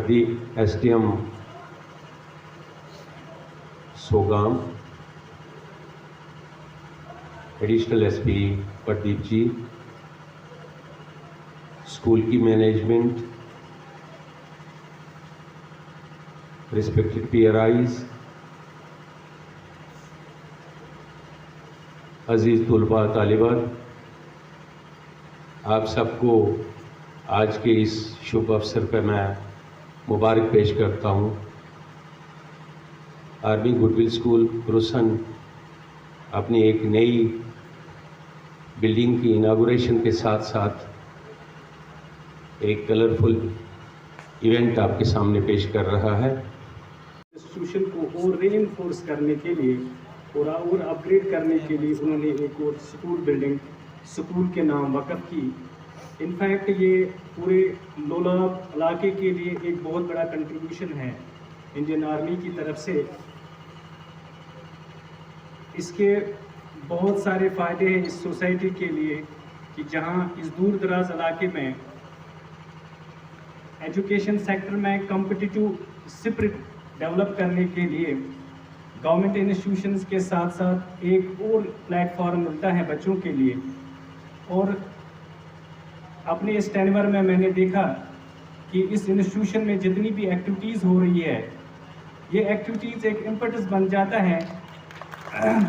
Wardi, SDM Sogam, Additional SP Pradeep ji, school की management, respected PRIs, अजीज तुलबा तालिबात, आप सबको आज के इस शुभ अवसर पर मैं मुबारक पेश करता हूं। आर्मी गुडविल स्कूल क्रुसन अपनी एक नई बिल्डिंग की इनागुरेशन के साथ साथ एक कलरफुल इवेंट आपके सामने पेश कर रहा है। इंस्टीट्यूशन को और रीइंफोर्स करने के लिए और अपग्रेड करने के लिए उन्होंने एक और स्कूल बिल्डिंग स्कूल के नाम वक़्फ़ की। इनफैक्ट ये पूरे लोलाब इलाके के लिए एक बहुत बड़ा कंट्रीब्यूशन है इंडियन आर्मी की तरफ से। इसके बहुत सारे फ़ायदे हैं इस सोसाइटी के लिए कि जहां इस दूर दराज इलाके में एजुकेशन सेक्टर में कॉम्पिटिटिव स्पिरिट डेवलप करने के लिए गवर्नमेंट इंस्टीट्यूशंस के साथ साथ एक और प्लेटफॉर्म मिलता है बच्चों के लिए। और अपने इस टेन्योर में मैंने देखा कि इस इंस्टीट्यूशन में जितनी भी एक्टिविटीज़ हो रही है, ये एक्टिविटीज़ एक इम्पटस बन जाता है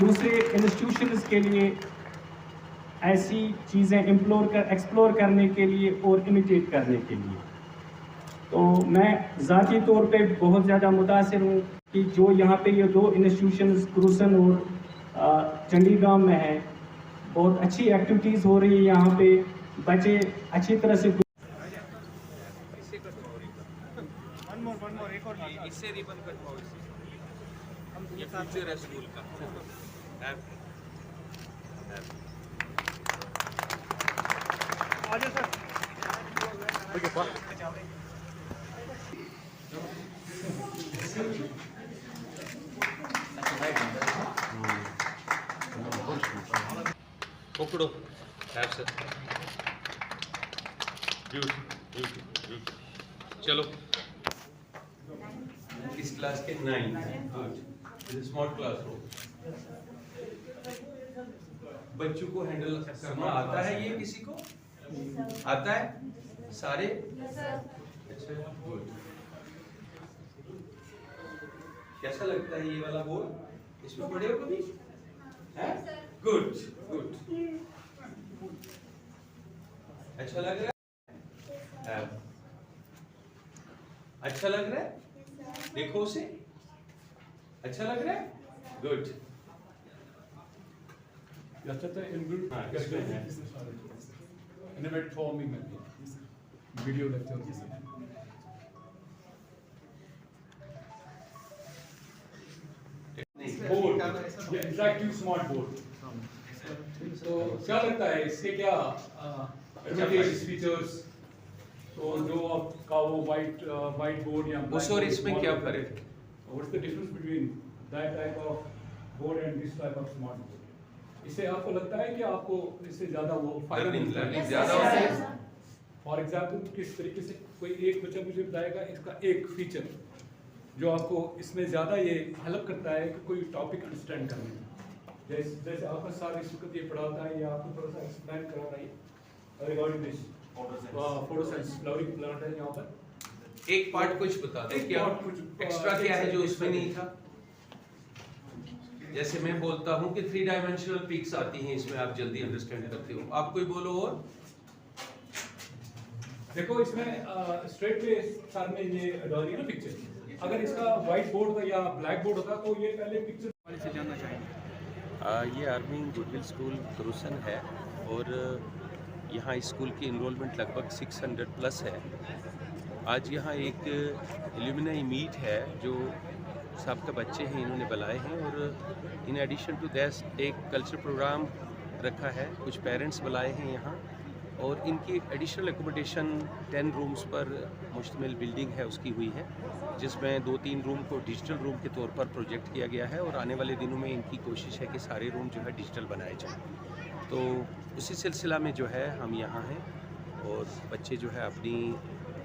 दूसरे इंस्टीट्यूशंस के लिए ऐसी चीज़ें एक्सप्लोर करने के लिए और इमिटेट करने के लिए। तो मैं ज़ाती तौर पे बहुत ज़्यादा मुतासिर हूँ कि जो यहाँ पे ये दो इंस्टीट्यूशंस क्रुसन और चंडीगढ़ में है, बहुत अच्छी एक्टिविटीज़ हो रही है यहाँ पे। बच्चे अच्छी तरह से इससे रिबन कटवाओ, ये फ्यूचर है स्कूल का। आजा सर। पकड़ो सर, चलो। इस क्लास के 9 गुड स्मॉल क्लास हो। बच्चों को हैंडल करना आता है? ये किसी को आता है? सारे? अच्छा गुड। कैसा लगता है ये वाला बोर्ड? इसमें पढ़े हो कभी? Good good. अच्छा लग रहा है? अच्छा लग रहा है? देखो उसे, अच्छा लग रहा है? Good. Video lecture interactive smart board. तो क्या लगता है इसके क्या एडवांटेज फीचर्स? तो जो आपका वो वाइट बोर्ड या उस और इसमें क्या फर्क है? What's the difference between that type of board and this type of smart board? इससे आपको लगता है कि आपको इससे ज्यादा वो फायदा मिलता है? ज्यादा होता है। फॉर एग्जाम्पल किस तरीके से कोई एक बच्चा मुझे बताएगा इसका एक फीचर जो आपको इसमें ज़्यादा ये हेल्प करता है कि कोई टॉपिक अंडरस्टैंड करने में। जैसे आपका सर इस वक्त ये पढ़ाता है या आपको थोड़ा सा एक्सप्लेन करा रहा है रिगार्डिंग दिस फोटोसेंस फ्लावरिंग प्लांट है यहाँ पर। एक पार्ट कुछ बता दो, क्या एक्स्ट्रा क्या है जो इसमें नहीं था? जैसे मैं बोलता हूँ कि 3 डायमेंशनल पिक्स आती हैं इसमें, आप जल्दी अंडरस्टैंड करते हो। आप कोई बोलो और। देखो इसमें स्ट्रेट पे सर ने ये डाल दिया ना पिक्चर। अगर इसका व्हाइट बोर्ड होता या ब्लैक बोर्ड होता तो ये पहले पिक्चर वाले से जानना चाहिए। ये आर्मी गुडविल स्कूल क्रुसन है और यहाँ इस स्कूल की इनरोलमेंट लगभग 600 प्लस है। आज यहाँ एक एल्यूमिनाई मीट है जो सबके बच्चे हैं इन्होंने बुलाए हैं, और इन एडिशन टू दैट एक कल्चर प्रोग्राम रखा है, कुछ पेरेंट्स बुलाए हैं यहाँ, और इनकी एक एडिशनल एकोमोडेशन 10 रूम्स पर मुश्तमिल बिल्डिंग है उसकी हुई है, जिसमें 2-3 रूम को डिजिटल रूम के तौर पर प्रोजेक्ट किया गया है, और आने वाले दिनों में इनकी कोशिश है कि सारे रूम जो है डिजिटल बनाए जाएँ। तो उसी सिलसिला में जो है हम यहाँ हैं और बच्चे जो है अपनी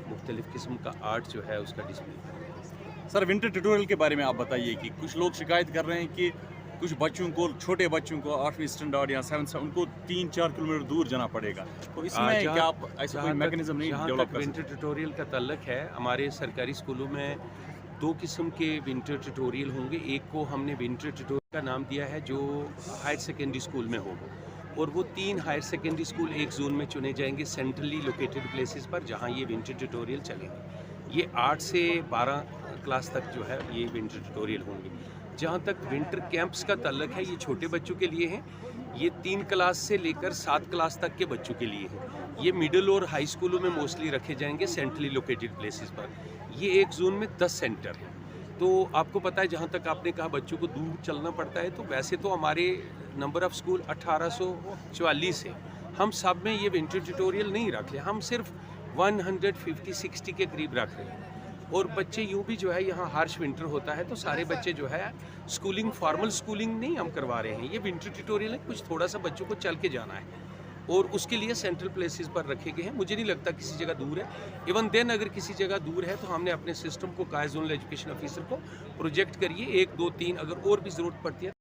मुख्तलिफ़ किस्म का आर्ट जो है उसका डिस्प्ले करेंगे। सर विंटर ट्यूटोरियल के बारे में आप बताइए कि कुछ लोग शिकायत कर रहे हैं कि कुछ बच्चों को, छोटे बच्चों को 8वीं स्टैंडर्ड या 7th से उनको 3-4 किलोमीटर दूर जाना पड़ेगा, तो इसमें क्या आप ऐसा कोई मैकेनिज्म नहीं डेवलप कर विंटर ट्यूटोरियल का ताल्लुक है, हमारे सरकारी स्कूलों में 2 किस्म के विंटर ट्यूटोरियल होंगे। एक को हमने विंटर ट्यूटोरियल का नाम दिया है जो हायर सेकेंडरी स्कूल में होगा, और वो 3 हायर सेकेंडरी स्कूल एक जोन में चुने जाएंगे सेंट्रली लोकेटेड प्लेसेस पर, जहाँ ये विंटर ट्यूटोरियल चलेंगे। ये 8 से 12 क्लास तक जो है ये विंटर ट्यूटोरियल होंगे। जहाँ तक विंटर कैंप्स का ताल्लुक है, ये छोटे बच्चों के लिए हैं, ये 3 क्लास से लेकर 7 क्लास तक के बच्चों के लिए हैं। ये मिडिल और हाई स्कूलों में मोस्टली रखे जाएंगे सेंट्रली लोकेटेड प्लेसेस पर। ये एक जोन में 10 सेंटर हैं। तो आपको पता है, जहाँ तक आपने कहा बच्चों को दूर चलना पड़ता है, तो वैसे तो हमारे नंबर ऑफ़ स्कूल 1844 है। हम सब में ये विंटर ट्यूटोरियल नहीं रख रहे, हम सिर्फ 150-60 के करीब रख रहे हैं। और बच्चे यूँ भी जो है, यहाँ हार्श विंटर होता है तो सारे बच्चे जो है स्कूलिंग, फॉर्मल स्कूलिंग नहीं हम करवा रहे हैं। ये विंटर ट्यूटोरियल है, कुछ थोड़ा सा बच्चों को चल के जाना है और उसके लिए सेंट्रल प्लेसेस पर रखे गए हैं। मुझे नहीं लगता किसी जगह दूर है। इवन देन अगर किसी जगह दूर है तो हमने अपने सिस्टम को कहा, जोनल एजुकेशन ऑफिसर को प्रोजेक्ट करिए 1, 2, 3, अगर और भी ज़रूरत पड़ती है।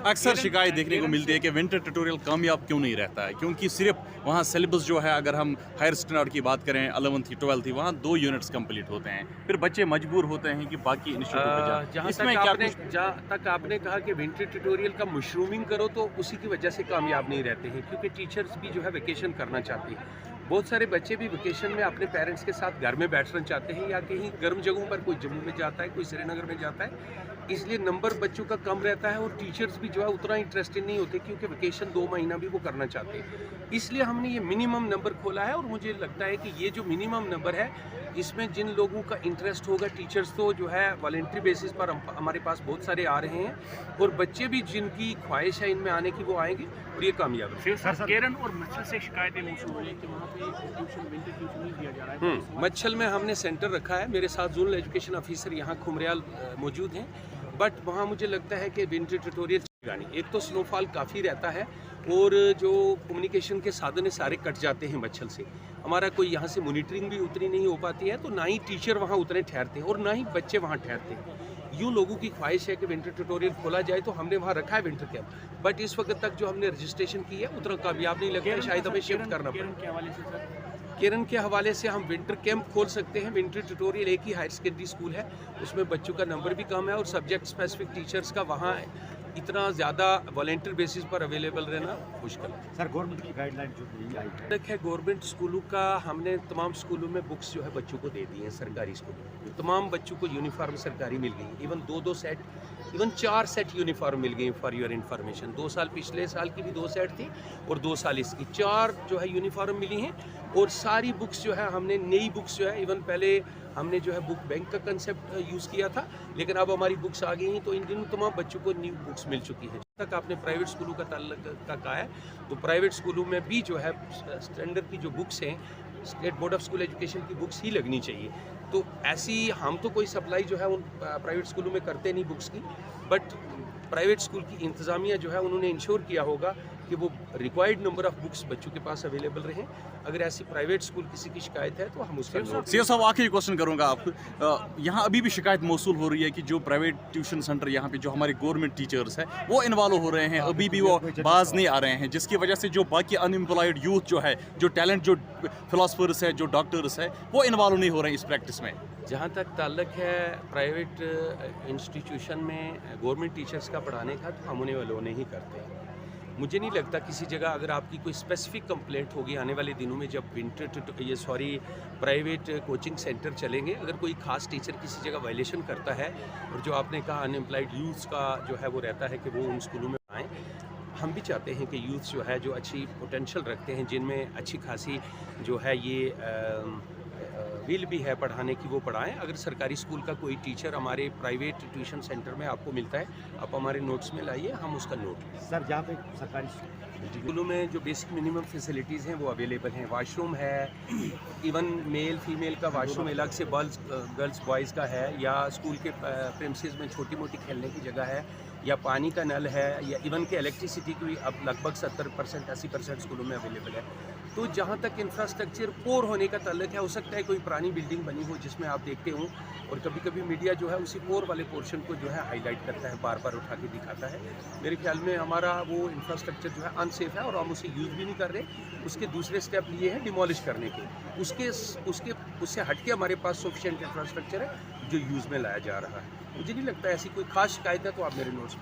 अक्सर शिकायत देखने को मिलती है कि विंटर ट्यूटोरियल कामयाब क्यों नहीं रहता है, क्योंकि सिर्फ वहाँ सिलेबस जो है, अगर हम हायर स्टैंडर्ड की बात करें 11th 12th वहाँ 2 यूनिट्स कंप्लीट होते हैं, फिर बच्चे मजबूर होते हैं कि बाकी इंस्टीट्यूट पे जाएं। जहाँ तक आपने कहा कि विंटर ट्यूटोरियल का मशरूमिंग करो, तो उसी की वजह से कामयाब नहीं रहते हैं, क्योंकि टीचर्स भी जो है वेकेशन करना चाहते हैं। बहुत सारे बच्चे भी वेकेशन में अपने पेरेंट्स के साथ घर में बैठना चाहते हैं, या कहीं गर्म जगहों पर, कोई जम्मू में जाता है, कोई श्रीनगर में जाता है, इसलिए नंबर बच्चों का कम रहता है और टीचर्स भी जो है उतना इंटरेस्टेड नहीं होते, क्योंकि वेकेशन 2 महीना भी वो करना चाहते हैं। इसलिए हमने ये मिनिमम नंबर खोला है, और मुझे लगता है कि ये जो मिनिमम नंबर है, इसमें जिन लोगों का इंटरेस्ट होगा, टीचर्स तो जो है वॉलंटरी बेसिस पर हमारे पास बहुत सारे आ रहे हैं, और बच्चे भी जिनकी ख्वाहिश है इनमें आने की वो आएंगे, और ये कामयाब है। सर केरन और मच्छल से शिकायतें मौसूल हो रही है कि वहाँ पे ट्यूशन, विंटर ट्यूशन नहीं दिया जा रहा है। मच्छल में हमने सेंटर रखा है, मेरे साथ जोनल एजुकेशन ऑफिसर यहाँ खुमरियाल मौजूद हैं, बट वहाँ मुझे लगता है कि विंटर ट्यूटोरियल चलेगा नहीं। एक तो स्नोफॉल काफ़ी रहता है, और जो कम्युनिकेशन के साधन है सारे कट जाते हैं मच्छल से। हमारा कोई यहाँ से मॉनिटरिंग भी उतनी नहीं हो पाती है, तो ना ही टीचर वहाँ उतने ठहरते हैं और ना ही बच्चे वहाँ ठहरते हैं। यूँ लोगों की ख्वाहिश है कि विंटर ट्यूटोरियल खोला जाए, तो हमने वहाँ रखा है विंटर कैंप, बट इस वक्त तक जो हमने रजिस्ट्रेशन की है उतना कामयाब नहीं लगता है, शायद हमें शिफ्ट करना पड़े। के हवाले से सर, केरन के हवाले से हम विंटर कैंप खोल सकते हैं। विंटर ट्यूटोरियल एक ही हायर सेकेंडरी स्कूल है, उसमें बच्चों का नंबर भी कम है, और सब्जेक्ट स्पेसिफिक टीचर्स का वहाँ इतना ज़्यादा वॉलंटियर बेसिस पर अवेलेबल रहना मुश्किल है। सर गवर्नमेंट की गाइडलाइन जो दी आई है गवर्नमेंट स्कूलों का, हमने तमाम स्कूलों में बुक्स जो है बच्चों को दे दी हैं। सरकारी स्कूलों में तमाम बच्चों को यूनिफॉर्म सरकारी मिल गई, even 2-2 set, even 4 set uniform मिल गई। फॉर योर इन्फॉर्मेशन, 2 साल पिछले साल की भी 2 सेट थी, और 2 साल इसकी 4 जो है यूनिफॉर्म मिली हैं। और सारी बुक्स जो है हमने नई बुक्स जो है, इवन पहले हमने जो है बुक बैंक का कंसेप्ट यूज़ किया था, लेकिन अब हमारी बुक्स आ गई हैं, तो इन दिनों तमाम बच्चों को न्यू बुक्स मिल चुकी हैं। तक आपने प्राइवेट स्कूलों का कहा है, तो प्राइवेट स्कूलों में भी जो है स्टैंडर्ड की जो बुक्स हैं, state board of school education की बुक्स ही लगनी चाहिए। तो ऐसी हम तो कोई सप्लाई जो है उन प्राइवेट स्कूलों में करते नहीं बुक्स की, बट प्राइवेट स्कूल की इंतज़ामिया जो है उन्होंने इंश्योर किया होगा कि वो रिक्वायर्ड नंबर ऑफ बुक्स बच्चों के पास अवेलेबल रहें। अगर ऐसी प्राइवेट स्कूल किसी की शिकायत है तो हम उसका नोट। सीओ साहब, आखिरी क्वेश्चन करूंगा आपको, यहाँ अभी भी शिकायत मौसूल हो रही है कि जो प्राइवेट ट्यूशन सेंटर यहाँ पे जो हमारे गवर्नमेंट टीचर्स हैं वो इन्वॉल्व हो रहे हैं, अभी भी वो बाज नहीं आ रहे हैं, जिसकी वजह से जो बाकी अनएम्प्लॉयड यूथ जो है, जो टैलेंट, जो फिलोसफर्स है, जो डॉक्टर्स है, वो इन्वॉल्व नहीं हो रहे हैं इस प्रैक्टिस में। जहाँ तक ताल्लुक है प्राइवेट इंस्टीट्यूशन में गवर्नमेंट टीचर्स का पढ़ाने का, तो हम उन्हें अलो नहीं करते। मुझे नहीं लगता किसी जगह अगर आपकी कोई स्पेसिफिक कंप्लेंट होगी आने वाले दिनों में, जब प्राइवेट कोचिंग सेंटर चलेंगे, अगर कोई खास टीचर किसी जगह वायलेशन करता है, और जो आपने कहा अनएम्प्लॉयड यूथ का जो है वो रहता है कि वो उन स्कूलों में आएँ। हम भी चाहते हैं कि यूथ जो है, जो अच्छी पोटेंशियल रखते हैं, जिनमें अच्छी खासी जो है ये विल भी है पढ़ाने की, वो पढ़ाएं। अगर सरकारी स्कूल का कोई टीचर हमारे प्राइवेट ट्यूशन सेंटर में आपको मिलता है, आप हमारे नोट्स में लाइए, हम उसका नोट लें। सर जहाँ पे सरकारी स्कूलों में जो बेसिक मिनिमम फैसिलिटीज़ हैं वो अवेलेबल हैं। वाशरूम है, इवन मेल फीमेल का वाशरूम अलग से गर्ल्स बॉयज़ का है, या स्कूल के प्रेमिसेस में छोटी मोटी खेलने की जगह है, या पानी का नल है या इवन के इलेक्ट्रिसिटी की अब लगभग 70% 80% स्कूलों में अवेलेबल है। तो जहाँ तक इंफ्रास्ट्रक्चर पोर होने का ताल्लुक है, हो सकता है कोई पुरानी बिल्डिंग बनी हो जिसमें आप देखते हो, और कभी कभी मीडिया जो है उसी पोर वाले पोर्शन को जो है हाईलाइट करता है, बार बार उठा के दिखाता है। मेरे ख्याल में हमारा वो इंफ्रास्ट्रक्चर जो है अनसेफ है और हम उसे यूज़ भी नहीं कर रहे। उसके दूसरे स्टेप लिए हैं डिमोलिश करने के, उससे हट के हमारे पास सफिशिएंट इंफ्रास्ट्रक्चर है जो यूज़ में लाया जा रहा है। मुझे नहीं लगता ऐसी कोई खास शिकायत है, तो आप मेरे नोट्स